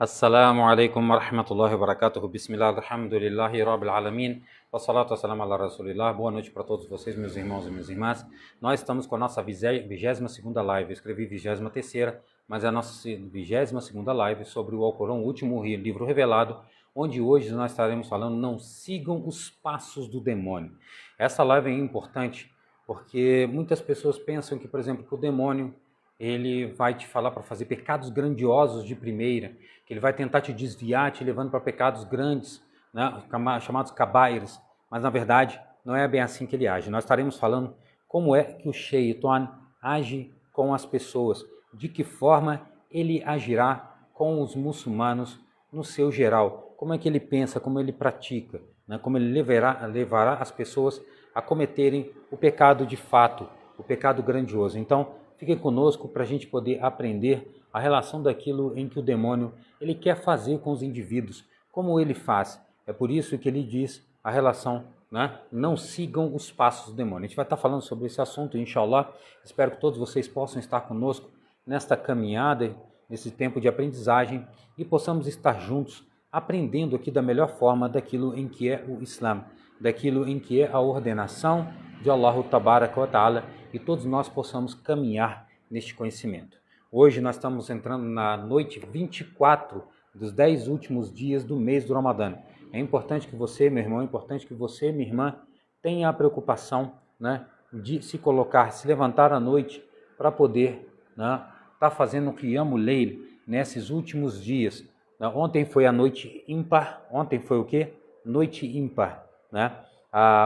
Assalamu alaikum wa rahmatullahi wa barakatuh. Bismillah, alhamdulillahi, rabbil alamin. Wa salatu wa salam ala rasulillah. Boa noite para todos vocês, meus irmãos e minhas irmãs. Nós estamos com a nossa 22ª live. Eu escrevi 23ª, mas é a nossa 22ª live sobre o Alcorão, o último livro revelado, onde hoje nós estaremos falando não sigam os passos do demônio. Essa live é importante porque muitas pessoas pensam que, por exemplo, que o demônio ele vai te falar para fazer pecados grandiosos de primeira, que ele vai tentar te desviar, te levando para pecados grandes, né, chamados kabairs, mas na verdade não é bem assim que ele age. Nós estaremos falando como é que o Shaitan age com as pessoas, de que forma ele agirá com os muçulmanos no seu geral, como é que ele pensa, como ele pratica, né, como ele levará as pessoas a cometerem o pecado de fato, o pecado grandioso. Então, fiquem conosco para a gente poder aprender a relação daquilo em que o demônio ele quer fazer com os indivíduos, como ele faz. É por isso que ele diz a relação, né? Não sigam os passos do demônio. A gente vai estar falando sobre esse assunto, inshallah. Espero que todos vocês possam estar conosco nesta caminhada, nesse tempo de aprendizagem e possamos estar juntos aprendendo aqui da melhor forma daquilo em que é o Islã, daquilo em que é a ordenação de Allah Tabaraka wa Ta'ala, e todos nós possamos caminhar neste conhecimento. Hoje nós estamos entrando na noite 24 dos 10 últimos dias do mês do Ramadã. É importante que você, meu irmão, é importante que você, minha irmã, tenha a preocupação, né, de se colocar, se levantar à noite para poder, né, estar fazendo o Qiyamul Layl nesses últimos dias. Ontem foi a noite ímpar. Ontem foi o quê? Noite ímpar, né?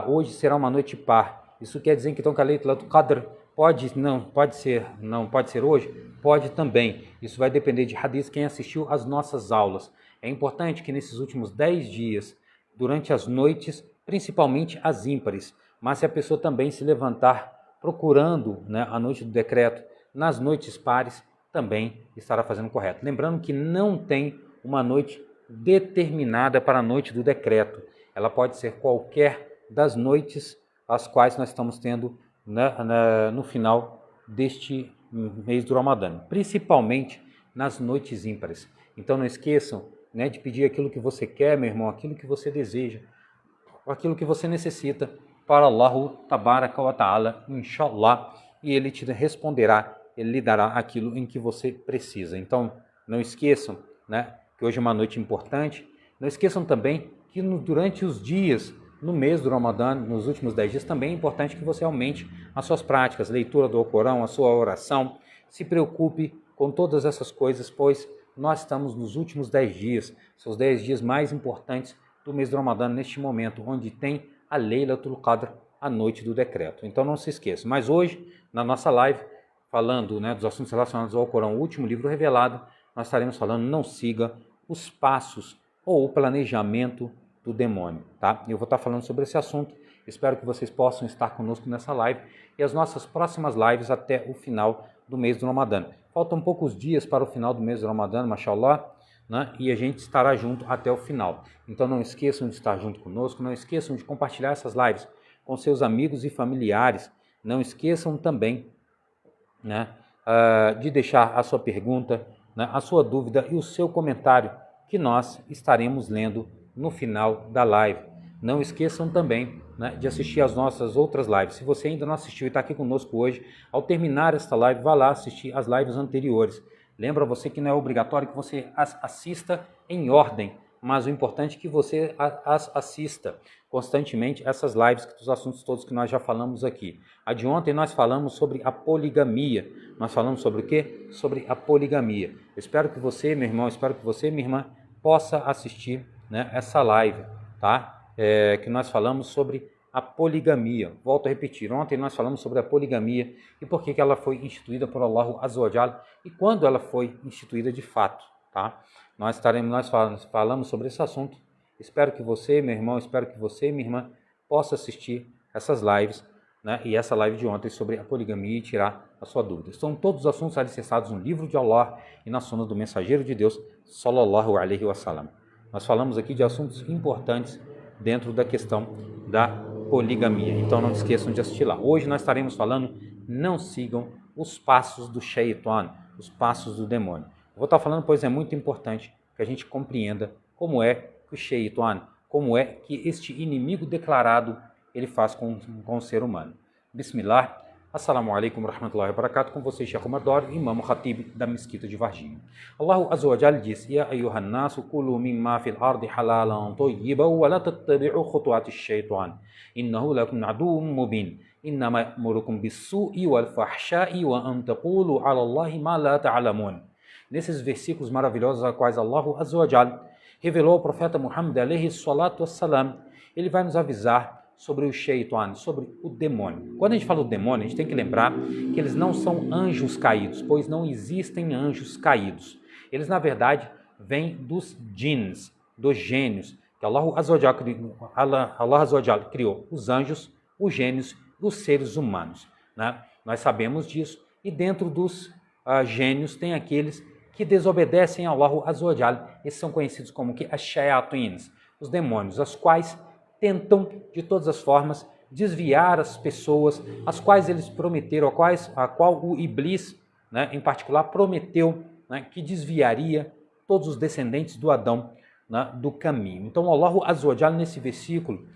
Hoje será uma noite par. Isso quer dizer que então que a Laylatul Qadr pode ser hoje? Pode também. Isso vai depender de hadith, quem assistiu às nossas aulas. É importante que nesses últimos 10 dias, durante as noites, principalmente as ímpares, mas se a pessoa também se levantar procurando, né, a noite do decreto, nas noites pares, também estará fazendo correto. Lembrando que não tem uma noite determinada para a noite do decreto. Ela pode ser qualquer das noites as quais nós estamos tendo no final deste mês do Ramadã, principalmente nas noites ímpares. Então não esqueçam, né, de pedir aquilo que você quer, meu irmão, aquilo que você deseja, aquilo que você necessita para Allah Tabaraka wa Ta'ala, inshallah, e Ele te responderá, Ele lhe dará aquilo em que você precisa. Então não esqueçam, né, que hoje é uma noite importante. Não esqueçam também que durante os dias, no mês do Ramadã, nos últimos 10 dias, também é importante que você aumente as suas práticas, leitura do Alcorão, a sua oração. Se preocupe com todas essas coisas, pois nós estamos nos últimos 10 dias, são os 10 dias mais importantes do mês do Ramadã, neste momento, onde tem a Laylatul Qadr, a noite do decreto. Então não se esqueça. Mas hoje, na nossa live, falando, né, dos assuntos relacionados ao Alcorão, o último livro revelado, nós estaremos falando não siga os passos ou o planejamento do demônio, tá? Eu vou estar falando sobre esse assunto, espero que vocês possam estar conosco nessa live e as nossas próximas lives até o final do mês do Ramadã. Faltam poucos dias para o final do mês do Ramadã, mashallah, né? E a gente estará junto até o final. Então não esqueçam de estar junto conosco, não esqueçam de compartilhar essas lives com seus amigos e familiares, não esqueçam também, né, de deixar a sua pergunta, né, a sua dúvida e o seu comentário, que nós estaremos lendo no final da live. Não esqueçam também, né, de assistir às nossas outras lives. Se você ainda não assistiu e está aqui conosco hoje, ao terminar esta live, vá lá assistir as lives anteriores. Lembra você que não é obrigatório que você as assista em ordem, mas o importante é que você as assista constantemente essas lives dos assuntos todos que nós já falamos aqui. A de ontem nós falamos sobre a poligamia. Nós falamos sobre o quê? Sobre a poligamia. Eu espero que você, meu irmão, espero que você, minha irmã, possa assistir, né, essa live, tá? Que nós falamos sobre a poligamia. Volto a repetir, ontem nós falamos sobre a poligamia e por que ela foi instituída por Allah Azza wa Jalla e quando ela foi instituída de fato, tá? Nós falamos sobre esse assunto. Espero que você, meu irmão, espero que você, minha irmã, possa assistir essas lives, né, e essa live de ontem sobre a poligamia e tirar a sua dúvida. São todos os assuntos alicerçados no livro de Allah e na sunna do mensageiro de Deus, sallallahu alaihi wasallam. Nós falamos aqui de assuntos importantes dentro da questão da poligamia. Então não esqueçam de assistir lá. Hoje nós estaremos falando, não sigam os passos do Shaitan, os passos do demônio. Eu vou estar falando, pois é muito importante que a gente compreenda como é que o Shaitan, como é que este inimigo declarado ele faz com o ser humano. Bismillah. Assalamu alaikum wa rahmatullahi wa barakatuh. Com vocês, Sheikh Omar Dori, imam khatib da mesquita de Varginha. Allah Azza wa Jalla diz: Ya ayyuhan nasu kulu mimma fil ardi halalan tayyiban wa la tattabi'u khutuwati shaitan. Innahu lakum aduwwun mubin. Innama ya'murukum bis-su'i wal fahsha'i wa an taqulu 'ala Allahi ma la ta'lamun. Nesses versículos maravilhosos a quais Allah Azza wa Jalla revelou ao profeta Muhammad alayhi salatu wassalam, ele vai nos avisar sobre o Shaitan, sobre o demônio. Quando a gente fala do demônio, a gente tem que lembrar que eles não são anjos caídos, pois não existem anjos caídos. Eles, na verdade, vêm dos djinns, dos gênios, que Allah Azza wa Jalla criou os anjos, os gênios e os seres humanos. Né? Nós sabemos disso, e dentro dos gênios tem aqueles que desobedecem a Allah Azza wa Jalla. Esses são conhecidos como que as-shayatins, os demônios, as quais tentam de todas as formas desviar as pessoas, as quais eles prometeram, a qual o Iblis, né, em particular, prometeu, né, que desviaria todos os descendentes do Adão, né, do caminho. Então, Allah Azza wa Jalla, nesse versículo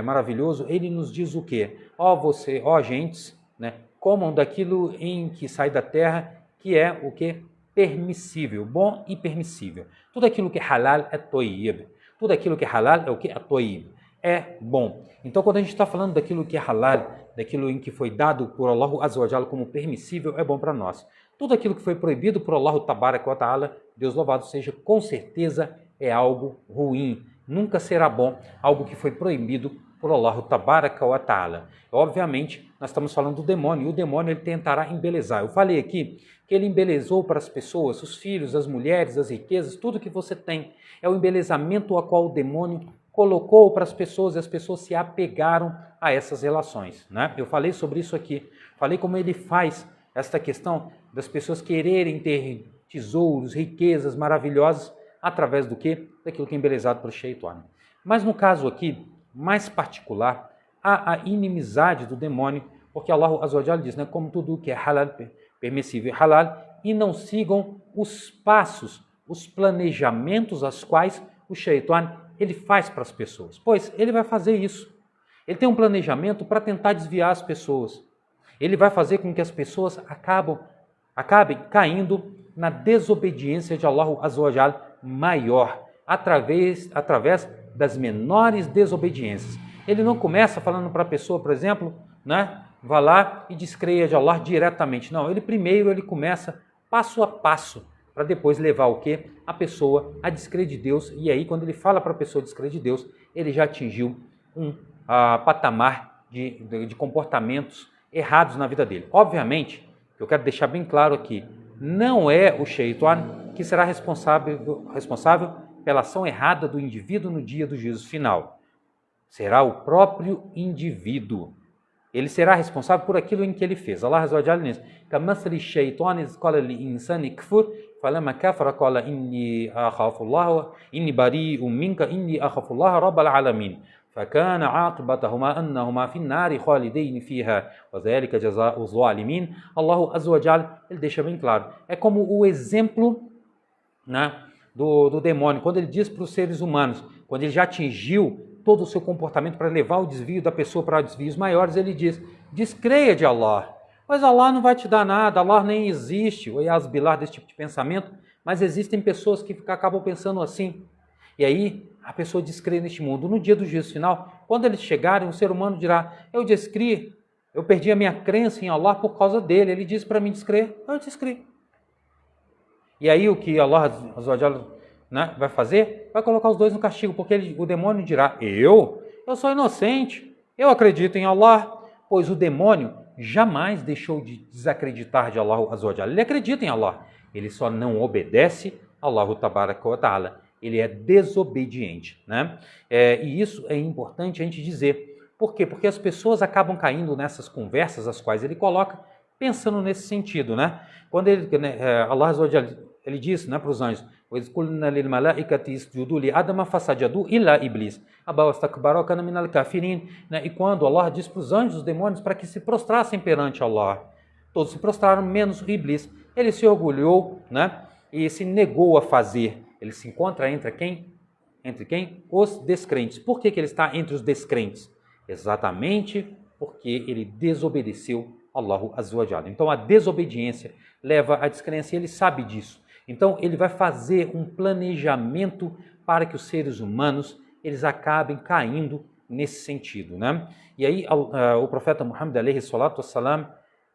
maravilhoso, ele nos diz o quê? Ó gentes, né, comam daquilo em que sai da terra, que é o que? Permissível, bom e permissível. Tudo aquilo que é halal é toyib. Tudo aquilo que é halal é o que? É toyib. É bom. Então, quando a gente está falando daquilo que é halal, daquilo em que foi dado por Allah Azza wa Jalla como permissível, é bom para nós. Tudo aquilo que foi proibido por Allah Tabaraka wa Ta'ala, Deus louvado seja, com certeza é algo ruim. Nunca será bom algo que foi proibido por Allah Tabaraka wa Ta'ala. Obviamente, nós estamos falando do demônio, e o demônio ele tentará embelezar. Eu falei aqui que ele embelezou para as pessoas, os filhos, as mulheres, as riquezas, tudo que você tem. É o embelezamento a qual o demônio colocou para as pessoas e as pessoas se apegaram a essas relações. Né? Eu falei sobre isso aqui, falei como ele faz esta questão das pessoas quererem ter tesouros, riquezas maravilhosas, através do quê? Daquilo que é embelezado pelo Shaitan. Mas no caso aqui, mais particular, há a inimizade do demônio, porque Allah Azza wa Jalla diz, né, como tudo que é halal, permissível e halal, e não sigam os passos, os planejamentos as quais o Shaitan ele faz para as pessoas. Pois ele vai fazer isso. Ele tem um planejamento para tentar desviar as pessoas. Ele vai fazer com que as pessoas acabem caindo na desobediência de Allah Azza wa Jalla maior, através das menores desobediências. Ele não começa falando para a pessoa, por exemplo, né, vá lá e descreia de Allah diretamente. Não, ele primeiro começa passo a passo, para depois levar o quê? A pessoa a descrer de Deus. E aí, quando ele fala para a pessoa descrer de Deus, ele já atingiu um patamar de comportamentos errados na vida dele. Obviamente, eu quero deixar bem claro aqui, não é o Shaitan que será responsável pela ação errada do indivíduo no dia do juízo final. Será o próprio indivíduo. Ele será responsável por aquilo em que ele fez. Allah Azza wa Jalla diz: "Kamathali shaytan iz qala lil insani kfur, falamma kafara qala inni akhafu Allah, inni bari'un minka, inni akhafu Allah rabbal alamin." فكان عاقبتهما أنهما في النار خالدين فيها وذلك جزاء الظالمين. Allah Azza wa Jalla, ele deixa bem claro. É como o exemplo, né, do demônio, quando ele diz para os seres humanos, quando ele já atingiu todo o seu comportamento para levar o desvio da pessoa para desvios maiores, ele diz: descreia de Allah. Mas Allah não vai te dar nada, Allah nem existe. O Yaz Bilar desse tipo de pensamento, mas existem pessoas que acabam pensando assim. E aí a pessoa descrê neste mundo. No dia do juízo final, quando eles chegarem, o ser humano dirá: eu descri, eu perdi a minha crença em Allah por causa dele. Ele disse para mim descrer, eu descri. E aí o que Allah Azza wa Jalla, né, vai fazer? Vai colocar os dois no castigo, porque o demônio dirá: eu sou inocente, eu acredito em Allah. Pois o demônio jamais deixou de desacreditar de Allah Azza wa Jalla. Ele acredita em Allah, ele só não obedece a Allah Tabaraka wa Ta'ala. Ele é desobediente, né? E isso é importante a gente dizer. Por quê? Porque as pessoas acabam caindo nessas conversas as quais ele coloca, pensando nesse sentido, né? Quando Allah Azza wa Jalla, ele diz, né, para os anjos: وَإِذْ قُلْنَا لِلْمَلَائِكَةِ اسْجُدُوا لِآدَمَ فَسَجَدُوا إِلَّا إِبْلِيسَ أَبَى وَاسْتَكْبَرَ وَكَانَ مِنَ الْكَافِرِينَ. E quando Allah diz para os anjos, os demônios, para que se prostrassem perante Allah, todos se prostraram, menos Iblis. Ele se orgulhou, né, e se negou a fazer. Ele se encontra entre quem? Entre quem? Os descrentes. Por que ele está entre os descrentes? Exatamente porque ele desobedeceu Allahu Azza wa Jalla. Então a desobediência leva à descrença e ele sabe disso. Então ele vai fazer um planejamento para que os seres humanos eles acabem caindo nesse sentido, né? E aí o profeta Muhammad alayhi salatu wassalam,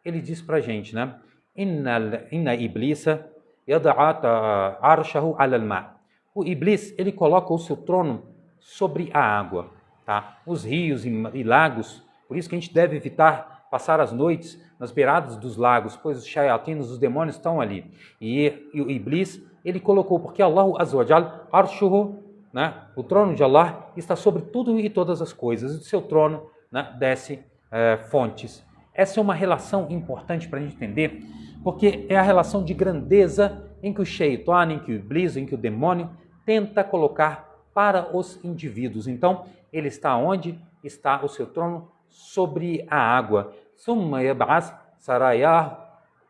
ele diz para a gente, né? Inna iblisa yada'a arshahu ala al-ma. O Iblis, ele coloca o seu trono sobre a água, tá? Os rios e lagos, por isso que a gente deve evitar passar as noites nas beiradas dos lagos, pois os shayatinos, os demônios estão ali. E o Iblis, ele colocou, porque Allah Azza wa Jal, arshuhu, né? O trono de Allah está sobre tudo e todas as coisas, e do seu trono, né, desce fontes. Essa é uma relação importante para a gente entender, porque é a relação de grandeza em que o shaitan, em que o Iblis, em que o demônio tenta colocar para os indivíduos. Então, ele está onde? Está o seu trono sobre a água. Summa yab'as sarayah.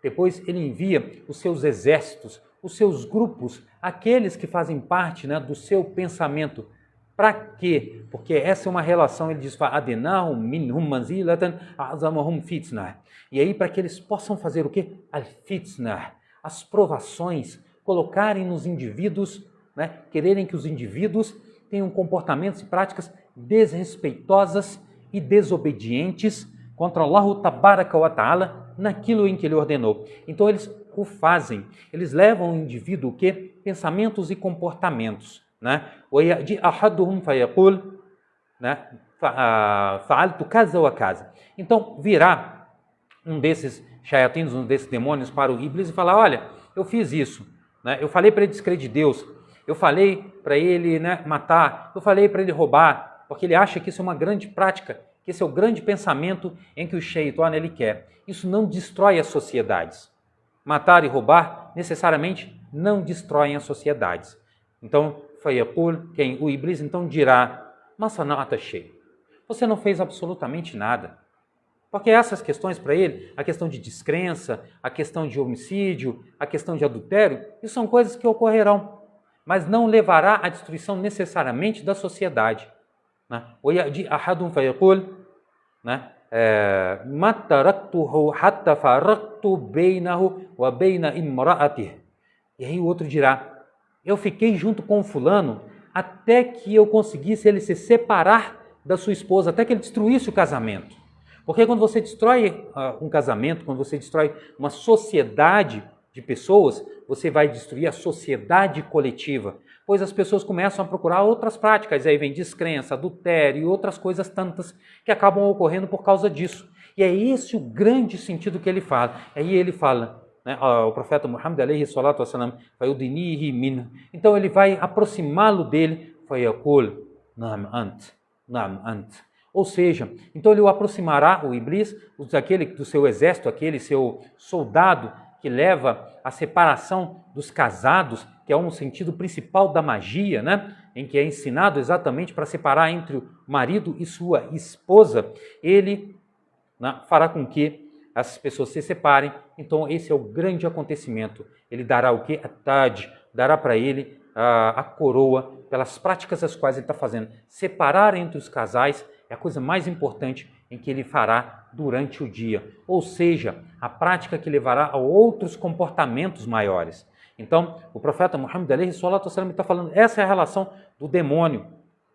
Depois ele envia os seus exércitos, os seus grupos, aqueles que fazem parte, né, do seu pensamento. Para quê? Porque essa é uma relação, ele diz, fa'adnahum minhum manzilatan a'zamahum fitnah. E aí para que eles possam fazer o quê? Al-fitnah, as provações, colocarem nos indivíduos, né, quererem que os indivíduos tenham comportamentos e práticas desrespeitosas e desobedientes contra Allah Tabaraka wa Ta'ala naquilo em que ele ordenou. Então eles o fazem, eles levam o indivíduo o quê? Pensamentos e comportamentos, né? وَيَأْجِي أَحَدُهُمْ فَيَقُولُ, né? فَعَلْتُ كَذَا وَكَذَا. Então virá um desses shayatins, um desses demônios para o Iblis e falar, olha, eu fiz isso, né? Eu falei para ele descrever Deus, eu falei para ele, né, matar, eu falei para ele roubar, porque ele acha que isso é uma grande prática, que esse é o grande pensamento em que o shaitan ele quer. Isso não destrói as sociedades. Matar e roubar necessariamente não destroem as sociedades. Então, fayaqul, quem? O Iblis então dirá, masana'ata shay. Você não fez absolutamente nada. Porque essas questões para ele, a questão de descrença, a questão de homicídio, a questão de adultério, isso são coisas que ocorrerão, mas não levará à destruição necessariamente da sociedade. وَيَأْجِي أَحَدٌ فَيَقُولُ, مَا تَرَكْتُهُ حَتَّى فَرَقْتُ بَيْنَهُ وَبَيْنَ إِمْرَأَتِهِ. E aí o outro dirá, eu fiquei junto com o fulano até que eu conseguisse ele se separar da sua esposa, até que ele destruísse o casamento. Porque quando você destrói um casamento, quando você destrói uma sociedade de pessoas, você vai destruir a sociedade coletiva, pois as pessoas começam a procurar outras práticas, aí vem descrença, adultério e outras coisas tantas que acabam ocorrendo por causa disso. E é esse o grande sentido que ele fala. Aí ele fala, né, o profeta Muhammad alayhi salatu wassalam, fayudinihi min. Então ele vai aproximá-lo dele, fayaqul, na'am ant. Ou seja, então ele o aproximará, o Iblis, aquele do seu exército, aquele seu soldado que leva a separação dos casados, que é um sentido principal da magia, né? Em que é ensinado exatamente para separar entre o marido e sua esposa, ele, né, fará com que as pessoas se separem. Então esse é o grande acontecimento. Ele dará o quê? A Taj, dará para ele a coroa pelas práticas as quais ele está fazendo. Separar entre os casais é a coisa mais importante em que ele fará durante o dia, ou seja, a prática que levará a outros comportamentos maiores. Então, o profeta Muhammad alayhi salatu wassalam está falando, essa é a relação do demônio,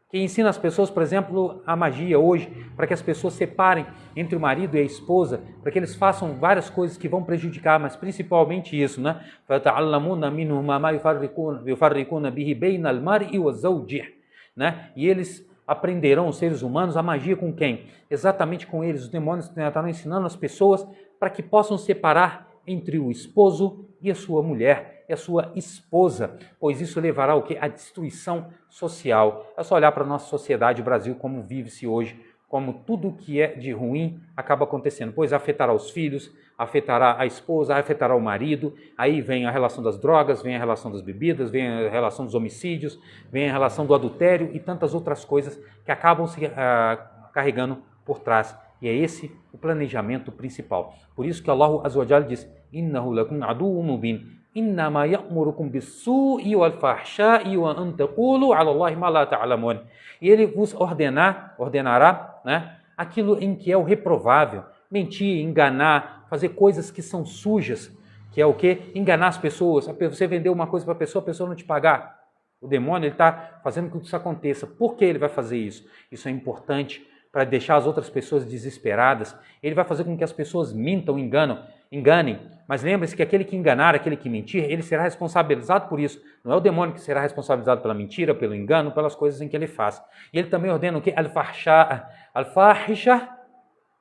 que ensina as pessoas, por exemplo, a magia hoje, para que as pessoas separem entre o marido e a esposa, para que eles façam várias coisas que vão prejudicar, mas principalmente isso, né? E eles aprenderão, os seres humanos, a magia com quem? Exatamente com eles. Os demônios estarão ensinando as pessoas para que possam separar entre o esposo e a sua mulher, e a sua esposa, pois isso levará o quê? A destruição social. É só olhar para a nossa sociedade, o Brasil, como vive-se hoje, como tudo que é de ruim acaba acontecendo, pois afetará os filhos, afetará a esposa, afetará o marido, aí vem a relação das drogas, vem a relação das bebidas, vem a relação dos homicídios, vem a relação do adultério e tantas outras coisas que acabam se carregando por trás. E é esse o planejamento principal. Por isso que Allah Azza wa Jalla diz, Innahu lakum aduwwun mubin. Innama ya'murukum bis-su'i wal-fahsha'i wa an taqulu 'ala Allahi ma la ta'lamun. E ele vos ordenará, né, aquilo em que é o reprovável, mentir, enganar, fazer coisas que são sujas, que é o quê? Enganar as pessoas. Você vendeu uma coisa para a pessoa não te pagar. O demônio está fazendo com que isso aconteça. Por que ele vai fazer isso? Isso é importante para deixar as outras pessoas desesperadas. Ele vai fazer com que as pessoas mintam, enganem. Mas lembre-se que aquele que enganar, aquele que mentir, ele será responsabilizado por isso. Não é o demônio que será responsabilizado pela mentira, pelo engano, pelas coisas em que ele faz. E ele também ordena o quê? Al-fahisha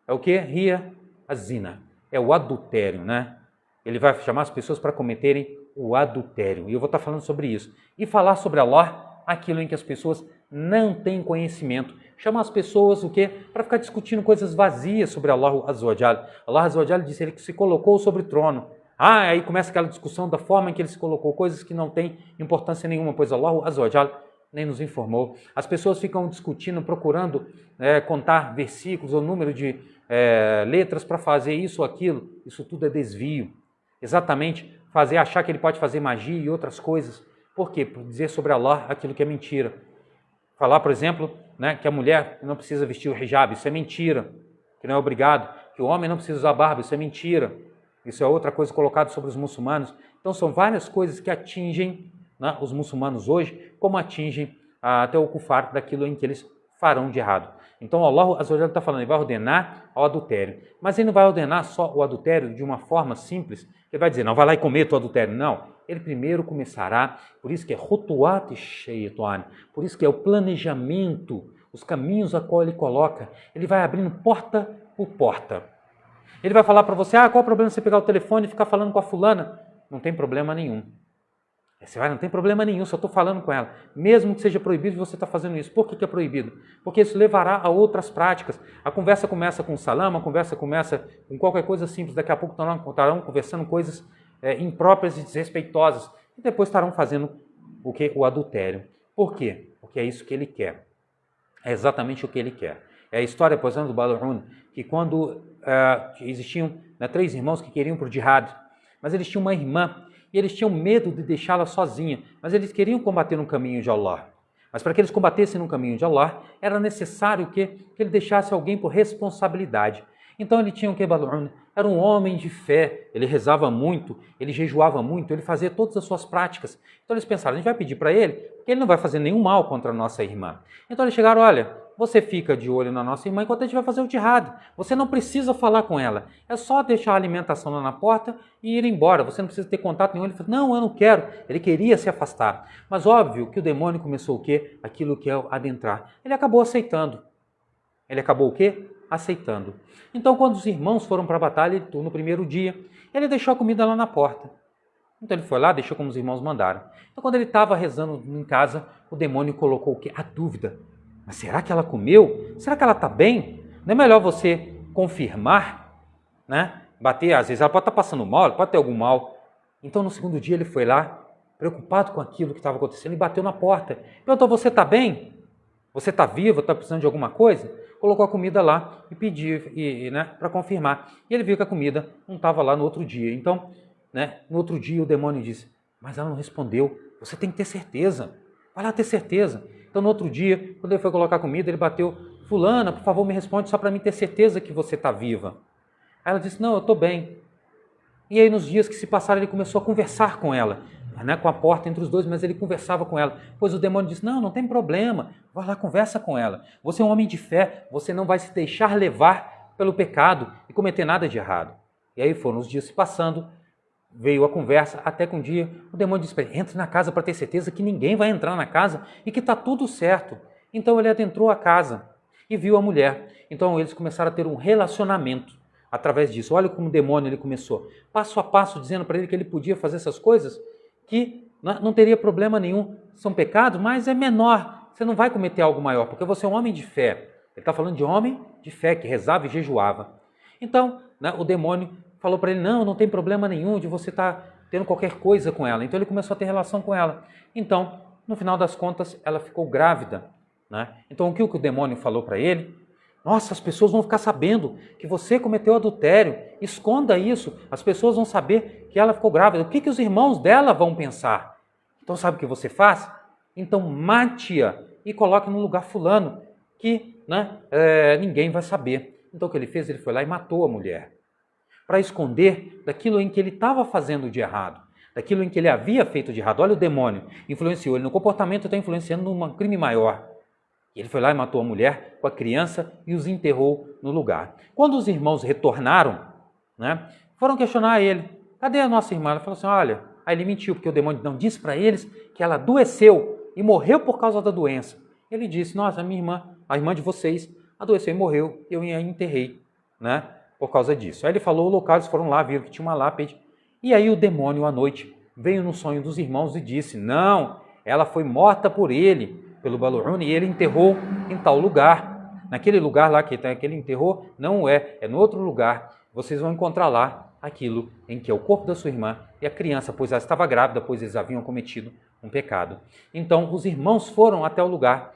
é o quê? Ria az-zina. É o adultério, né? Ele vai chamar as pessoas para cometerem o adultério. E eu vou estar falando sobre isso. E falar sobre Allah, aquilo em que as pessoas não têm conhecimento. Chamar as pessoas o quê? Para ficar discutindo coisas vazias sobre Allah Azza wa Jal. Allah Azza wa Jal disse ele que se colocou sobre o trono. Aí começa aquela discussão da forma em que ele se colocou, coisas que não têm importância nenhuma, pois Allah Azza wa Jal nem nos informou. As pessoas ficam discutindo, procurando contar versículos ou número de letras para fazer isso ou aquilo. Isso tudo é desvio. Exatamente, achar que ele pode fazer magia e outras coisas. Por quê? Por dizer sobre Allah aquilo que é mentira. Falar, por exemplo, né, que a mulher não precisa vestir o hijab, isso é mentira, que não é obrigado. Que o homem não precisa usar barba, isso é mentira. Isso é outra coisa colocada sobre os muçulmanos. Então são várias coisas que atingem, né, os muçulmanos hoje, como atingem até o kufar daquilo em que eles farão de errado. Então Allah Azza wa Jalla está falando, ele vai ordenar ao adultério. Mas ele não vai ordenar só o adultério de uma forma simples. Ele vai dizer, não, vai lá e cometa o adultério. Não, ele primeiro começará, por isso que é Khutuwat Shaytan, por isso que é o planejamento, os caminhos a qual ele coloca. Ele vai abrindo porta por porta. Ele vai falar para você, qual é o problema de você pegar o telefone e ficar falando com a fulana? Não tem problema nenhum. Você vai, não tem problema nenhum, só estou falando com ela. Mesmo que seja proibido, você está fazendo isso. Por que é proibido? Porque isso levará a outras práticas. A conversa começa com salama, a conversa começa com qualquer coisa simples. Daqui a pouco estarão conversando coisas impróprias e desrespeitosas. E depois estarão fazendo o quê? O adultério. Por quê? Porque é isso que ele quer. É exatamente o que ele quer. É a história, por exemplo, do Bal'un, que quando existiam 3 irmãos que queriam para o jihad, mas eles tinham uma irmã, e eles tinham medo de deixá-la sozinha, mas eles queriam combater no caminho de Allah. Mas para que eles combatessem no caminho de Allah, era necessário que ele deixasse alguém por responsabilidade. Então ele tinha o que? Bal'un era um homem de fé, ele rezava muito, ele jejuava muito, ele fazia todas as suas práticas. Então eles pensaram, a gente vai pedir para ele, porque ele não vai fazer nenhum mal contra a nossa irmã. Então eles chegaram, olha, você fica de olho na nossa irmã enquanto a gente vai fazer o jihad. Você não precisa falar com ela. É só deixar a alimentação lá na porta e ir embora. Você não precisa ter contato nenhum. Ele falou, não, eu não quero. Ele queria se afastar. Mas óbvio que o demônio começou o quê? Aquilo que é adentrar. Ele acabou aceitando. Ele acabou o quê? Aceitando. Então, quando os irmãos foram para a batalha, no primeiro dia, ele deixou a comida lá na porta. Então ele foi lá, deixou como os irmãos mandaram. Então, quando ele estava rezando em casa, o demônio colocou o quê? A dúvida. Mas será que ela comeu? Será que ela está bem? Não é melhor você confirmar, né? Bater, às vezes ela pode estar passando mal, ela pode ter algum mal. Então no segundo dia ele foi lá, preocupado com aquilo que estava acontecendo, e bateu na porta. Perguntou, você está bem? Você está vivo? Está precisando de alguma coisa? Colocou a comida lá e pediu para confirmar. E ele viu que a comida não estava lá no outro dia. Então, no outro dia o demônio disse, mas ela não respondeu. Você tem que ter certeza. Vai lá ter certeza. Então, no outro dia, quando ele foi colocar a comida, ele bateu, fulana, por favor, me responde só para mim ter certeza que você está viva. Aí ela disse, não, eu estou bem. E aí, nos dias que se passaram, ele começou a conversar com ela, com a porta entre os dois, mas ele conversava com ela. Pois o demônio disse, não tem problema, vai lá, conversa com ela. Você é um homem de fé, você não vai se deixar levar pelo pecado e cometer nada de errado. E aí foram os dias se passando, veio a conversa, até que um dia o demônio disse para ele, entre na casa para ter certeza que ninguém vai entrar na casa e que está tudo certo. Então ele adentrou a casa e viu a mulher. Então eles começaram a ter um relacionamento através disso. Olha como o demônio ele começou, passo a passo, dizendo para ele que ele podia fazer essas coisas, que não teria problema nenhum, são pecados, mas é menor, você não vai cometer algo maior, porque você é um homem de fé. Ele está falando de homem de fé, que rezava e jejuava. Então o demônio falou para ele, não tem problema nenhum de você estar tendo qualquer coisa com ela. Então ele começou a ter relação com ela. Então, no final das contas, ela ficou grávida. Então o que o demônio falou para ele? Nossa, as pessoas vão ficar sabendo que você cometeu adultério. Esconda isso. As pessoas vão saber que ela ficou grávida. O que os irmãos dela vão pensar? Então sabe o que você faz? Então mate-a e coloque no lugar fulano, que ninguém vai saber. Então o que ele fez? Ele foi lá e matou a mulher, para esconder daquilo em que ele estava fazendo de errado, daquilo em que ele havia feito de errado. Olha, o demônio influenciou ele no comportamento, está influenciando num crime maior. Ele foi lá e matou a mulher com a criança e os enterrou no lugar. Quando os irmãos retornaram, foram questionar ele. Cadê a nossa irmã? Ela falou assim, olha, aí ele mentiu, porque o demônio não disse para eles que ela adoeceu e morreu por causa da doença. Ele disse, nossa, minha irmã, a irmã de vocês, adoeceu e morreu, eu a enterrei, por causa disso. Aí ele falou o local, eles foram lá, viram que tinha uma lápide. E aí o demônio, à noite, veio no sonho dos irmãos e disse, não, ela foi morta por ele, pelo Balu'un, e ele enterrou em tal lugar. Naquele lugar lá que ele enterrou, não é no outro lugar. Vocês vão encontrar lá aquilo em que é o corpo da sua irmã e a criança, pois ela estava grávida, pois eles haviam cometido um pecado. Então, os irmãos foram até o lugar,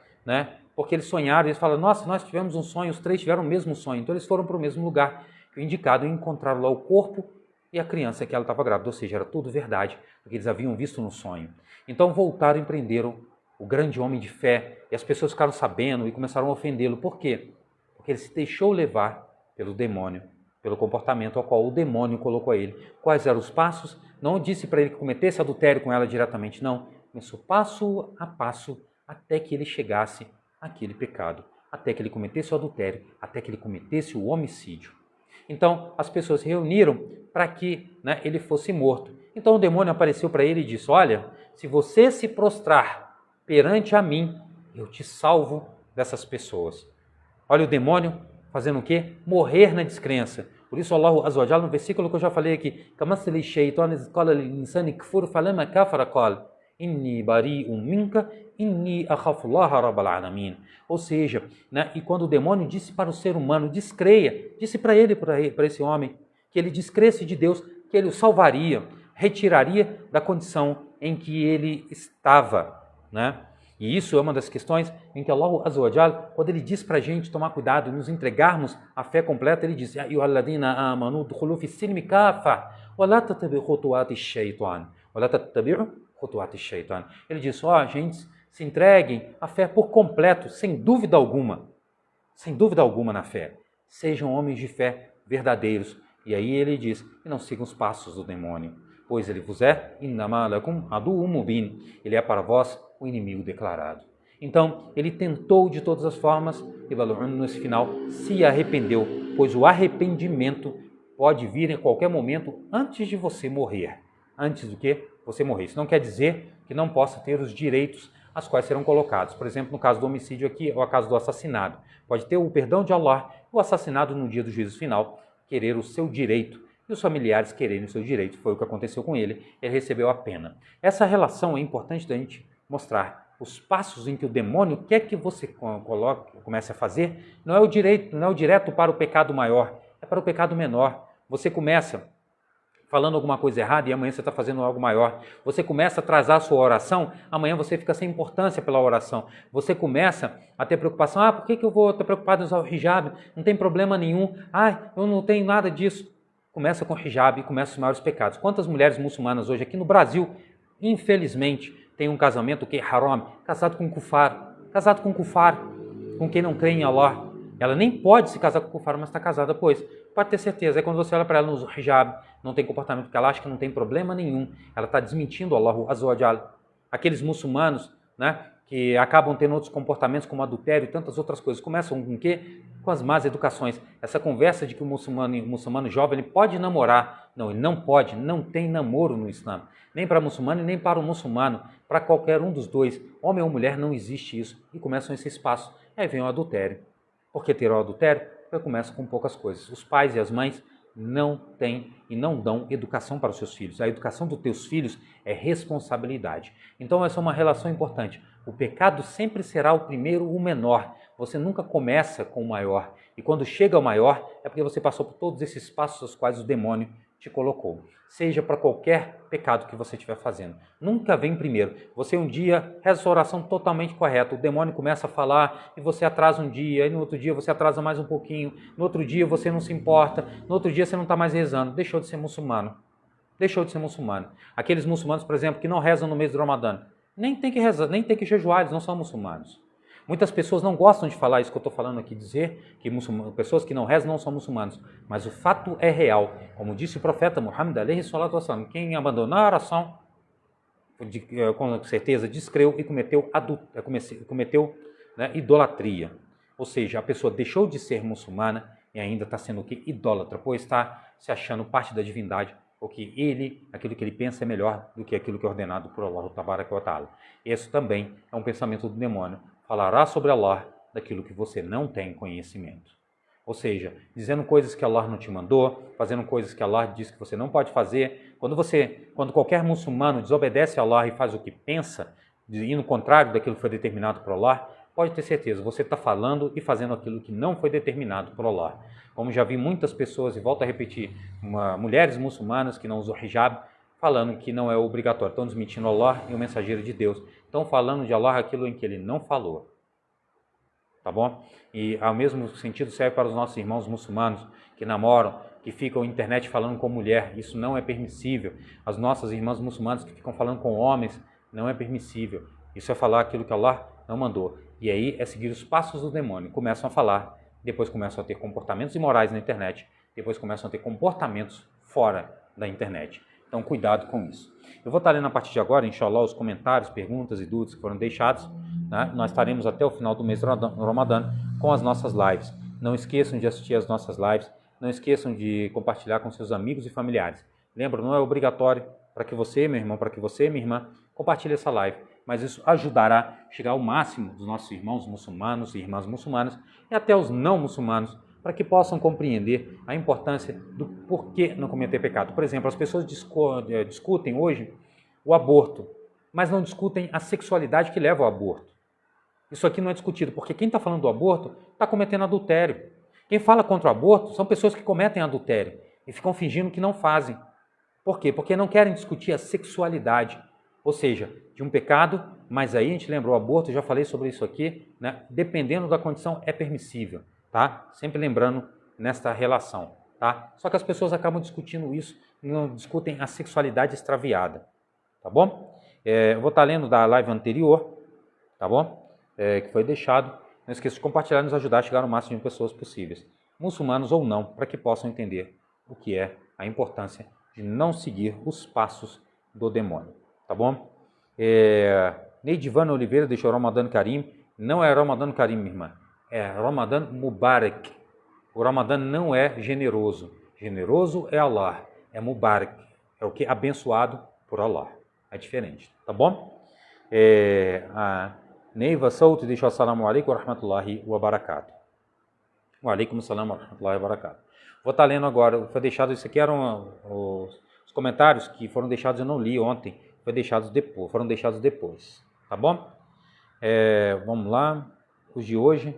porque eles sonharam, eles falaram, nossa, nós tivemos um sonho, os três tiveram o mesmo sonho. Então, eles foram para o mesmo lugar, que o indicado, e encontraram lá o corpo e a criança que ela estava grávida, ou seja, era tudo verdade, porque eles haviam visto no sonho. Então, voltaram e prenderam o grande homem de fé, e as pessoas ficaram sabendo e começaram a ofendê-lo. Por quê? Porque ele se deixou levar pelo demônio, pelo comportamento ao qual o demônio colocou a ele. Quais eram os passos? Não disse para ele que cometesse adultério com ela diretamente, não. Começou passo a passo até que ele chegasse àquele pecado, até que ele cometesse o adultério, até que ele cometesse o homicídio. Então, as pessoas se reuniram para que ele fosse morto. Então, o demônio apareceu para ele e disse, olha, se você se prostrar perante a mim, eu te salvo dessas pessoas. Olha o demônio fazendo o quê? Morrer na descrença. Por isso, Allah Azza wa Jalla, no versículo que eu já falei aqui, كَمَثَلِ الشَّيْطَانِ إِذْ قَالَ لِلْإِنسَانِ كْفُرْ فَلَمَّا كَفَرَ قَالَ إِنِّي بَرِيءٌ مِنْكَ إِنِّي أَخَافُ اللَّهَ رَبَّ الْعَالَمِينَ. Ou seja, e quando o demônio disse para o ser humano, descreia, disse para ele, para esse homem, que ele descresse de Deus, que ele o salvaria, retiraria da condição em que ele estava, E isso é uma das questões em que Allah Azza wa Jalla, quando ele diz para a gente tomar cuidado e nos entregarmos à fé completa, ele diz, ele diz, gente, se entreguem à fé por completo, sem dúvida alguma na fé. Sejam homens de fé verdadeiros. E aí ele diz, e não sigam os passos do demônio, pois ele vos é, ele é para vós o inimigo declarado. Então, ele tentou de todas as formas, e Balu'un, nesse final, se arrependeu, pois o arrependimento pode vir em qualquer momento antes de você morrer. Antes do que você morrer. Isso não quer dizer que não possa ter os direitos as quais serão colocados. Por exemplo, no caso do homicídio aqui, ou no caso do assassinato. Pode ter o perdão de Allah, o assassinado no dia do juízo final, querer o seu direito, e os familiares quererem o seu direito. Foi o que aconteceu com ele, ele recebeu a pena. Essa relação é importante da gente mostrar. Os passos em que o demônio quer que você comece a fazer, não é o direto para o pecado maior, é para o pecado menor. Você começa falando alguma coisa errada e amanhã você está fazendo algo maior. Você começa a atrasar a sua oração, amanhã você fica sem importância pela oração. Você começa a ter preocupação, por que eu vou estar preocupado em usar o hijab? Não tem problema nenhum, eu não tenho nada disso. Começa com o hijab e começa os maiores pecados. Quantas mulheres muçulmanas hoje aqui no Brasil, infelizmente, têm um casamento que é haram, casado com kufar, com quem não crê em Allah. Ela nem pode se casar com o kufar, mas está casada, pois pode ter certeza, é quando você olha para ela no hijab, não tem comportamento que ela acha que não tem problema nenhum, ela está desmentindo Allah Azza wa Jalla. Aqueles muçulmanos, que acabam tendo outros comportamentos como adultério e tantas outras coisas, começam com o quê? Com as más educações. Essa conversa de que o muçulmano jovem ele pode namorar, não, ele não pode, não tem namoro no Islã, nem para muçulmano e nem para o muçulmano, para qualquer um dos dois, homem ou mulher, não existe isso, e começam esse espaço, aí vem o adultério. Por que ter o adultério? Porque começa com poucas coisas. Os pais e as mães não têm e não dão educação para os seus filhos. A educação dos teus filhos é responsabilidade. Então essa é uma relação importante. O pecado sempre será o primeiro, o menor. Você nunca começa com o maior. E quando chega ao maior, é porque você passou por todos esses passos aos quais o demônio te colocou. Seja para qualquer pecado que você estiver fazendo. Nunca vem primeiro. Você um dia reza sua oração totalmente correta, o demônio começa a falar e você atrasa um dia, e no outro dia você atrasa mais um pouquinho, no outro dia você não se importa, no outro dia você não está mais rezando, deixou de ser muçulmano. Deixou de ser muçulmano. Aqueles muçulmanos, por exemplo, que não rezam no mês do Ramadã, nem tem que rezar, nem tem que jejuar, eles não são muçulmanos. Muitas pessoas não gostam de falar isso que eu estou falando aqui, dizer que pessoas que não rezam não são muçulmanos, mas o fato é real. Como disse o profeta Muhammad, quem abandonar a oração, com certeza descreu e cometeu idolatria. Ou seja, a pessoa deixou de ser muçulmana e ainda está sendo o que? Idólatra, pois está se achando parte da divindade, porque aquilo que ele pensa é melhor do que aquilo que é ordenado por Allah Tabaraka wa Ta'ala. Isso também é um pensamento do demônio. Falará sobre Allah daquilo que você não tem conhecimento. Ou seja, dizendo coisas que Allah não te mandou, fazendo coisas que Allah diz que você não pode fazer. Quando qualquer muçulmano desobedece a Allah e faz o que pensa, indo contrário daquilo que foi determinado por Allah, pode ter certeza, você está falando e fazendo aquilo que não foi determinado por Allah. Como já vi muitas pessoas, e volto a repetir, mulheres muçulmanas que não usam hijab, falando que não é obrigatório. Estão desmentindo Allah e o mensageiro de Deus. Estão falando de Allah aquilo em que ele não falou. Tá bom? E ao mesmo sentido serve para os nossos irmãos muçulmanos que namoram, que ficam na internet falando com mulher. Isso não é permissível. As nossas irmãs muçulmanas que ficam falando com homens, não é permissível. Isso é falar aquilo que Allah não mandou. E aí é seguir os passos do demônio. Começam a falar, depois começam a ter comportamentos imorais na internet, depois começam a ter comportamentos fora da internet. Então, cuidado com isso. Eu vou estar lendo a partir de agora, inshallah, os comentários, perguntas e dúvidas que foram deixados. Né? Nós estaremos até o final do mês do Ramadã com as nossas lives. Não esqueçam de assistir as nossas lives. Não esqueçam de compartilhar com seus amigos e familiares. Lembra, não é obrigatório para que você, meu irmão, para que você, minha irmã, compartilhe essa live. Mas isso ajudará a chegar ao máximo dos nossos irmãos muçulmanos e irmãs muçulmanas e até os não muçulmanos, para que possam compreender a importância do porquê não cometer pecado. Por exemplo, as pessoas discutem hoje o aborto, mas não discutem a sexualidade que leva ao aborto. Isso aqui não é discutido, porque quem está falando do aborto está cometendo adultério. Quem fala contra o aborto são pessoas que cometem adultério e ficam fingindo que não fazem. Por quê? Porque não querem discutir a sexualidade, ou seja, de um pecado, mas aí a gente lembra o aborto, eu já falei sobre isso aqui, né? Dependendo da condição é permissível. Tá? Sempre lembrando nesta relação, tá? Só que as pessoas acabam discutindo isso, não discutem a sexualidade extraviada, tá bom? Eu vou estar lendo da live anterior, tá bom? Que foi deixado. Não esqueça de compartilhar e nos ajudar a chegar ao máximo de pessoas possíveis, muçulmanos ou não, para que possam entender o que é a importância de não seguir os passos do demônio, tá bom? Neidivana Oliveira deixou Ramadan Karim. Não é Ramadan Karim, minha irmã. É Ramadan Mubarak. O Ramadan não é generoso. Generoso é Allah. É Mubarak. É o que? Abençoado por Allah. É diferente. Tá bom? A Neiva Souto deixou assalamu alaikum wa rahmatullahi wa barakatuh. Wa alaikum assalam wa rahmatullahi wa barakatuh. Vou estar lendo agora. Foi deixado, isso aqui eram os comentários que foram deixados, eu não li ontem. Foram deixados depois. Tá bom? Vamos lá. Os de hoje.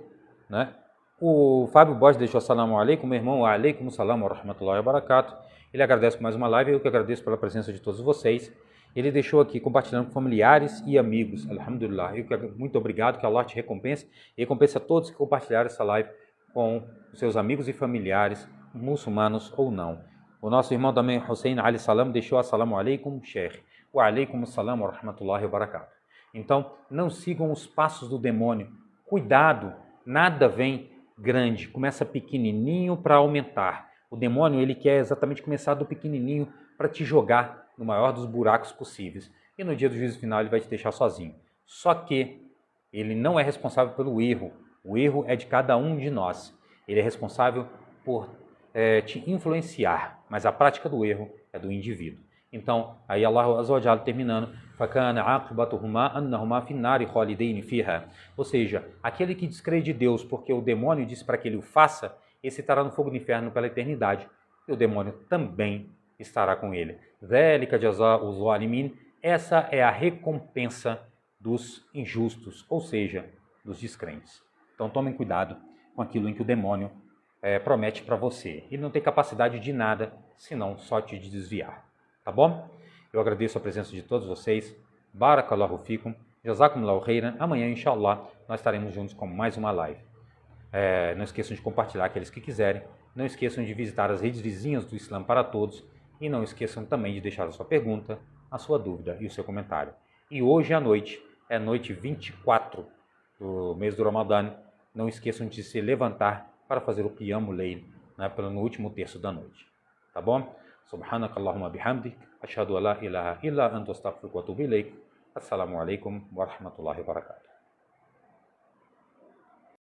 Né? O Fábio Borges deixou assalamu alaikum, meu irmão, alaikum assalam wa rahmatullahi wa barakatuh. Ele agradece por mais uma live, eu que agradeço pela presença de todos vocês. Ele deixou aqui compartilhando com familiares e amigos, alhamdulillah. Muito obrigado, que Allah te recompense e recompense a todos que compartilharam essa live com seus amigos e familiares, muçulmanos ou não. O nosso irmão também, Hussein Ali Salam, deixou assalamu alaikum, Sheikh. Wa alaikum assalam wa rahmatullahi wa barakatuh. Então, não sigam os passos do demônio. Cuidado. Nada vem grande, começa pequenininho para aumentar. O demônio, ele quer exatamente começar do pequenininho para te jogar no maior dos buracos possíveis. E no dia do juízo final ele vai te deixar sozinho. Só que ele não é responsável pelo erro. O erro é de cada um de nós. Ele é responsável por te influenciar, mas a prática do erro é do indivíduo. Então, aí Allah Azza wa Jalla terminando, ou seja, aquele que descrê de Deus porque o demônio disse para que ele o faça, esse estará no fogo do inferno pela eternidade, e o demônio também estará com ele. Essa é a recompensa dos injustos, ou seja, dos descrentes. Então tomem cuidado com aquilo em que o demônio promete para você. Ele não tem capacidade de nada, senão só te desviar. Tá bom? Eu agradeço a presença de todos vocês. Barakallahu fikum. Jazakumullahu khairan. Amanhã, inshallah, nós estaremos juntos com mais uma live. Não esqueçam de compartilhar aqueles que quiserem. Não esqueçam de visitar as redes vizinhas do Islã para Todos. E não esqueçam também de deixar a sua pergunta, a sua dúvida e o seu comentário. E hoje à noite, é noite 24 do mês do Ramadã. Não esqueçam de se levantar para fazer o Qiyamul Layl, né, no último terço da noite. Tá bom? Subhanakallahumma bihamdik. Ashhadu an la ilaha illa anta astaghfiruka wa atubu ilaik. Assalamu alaikum wa rahmatullahi wa barakatuh.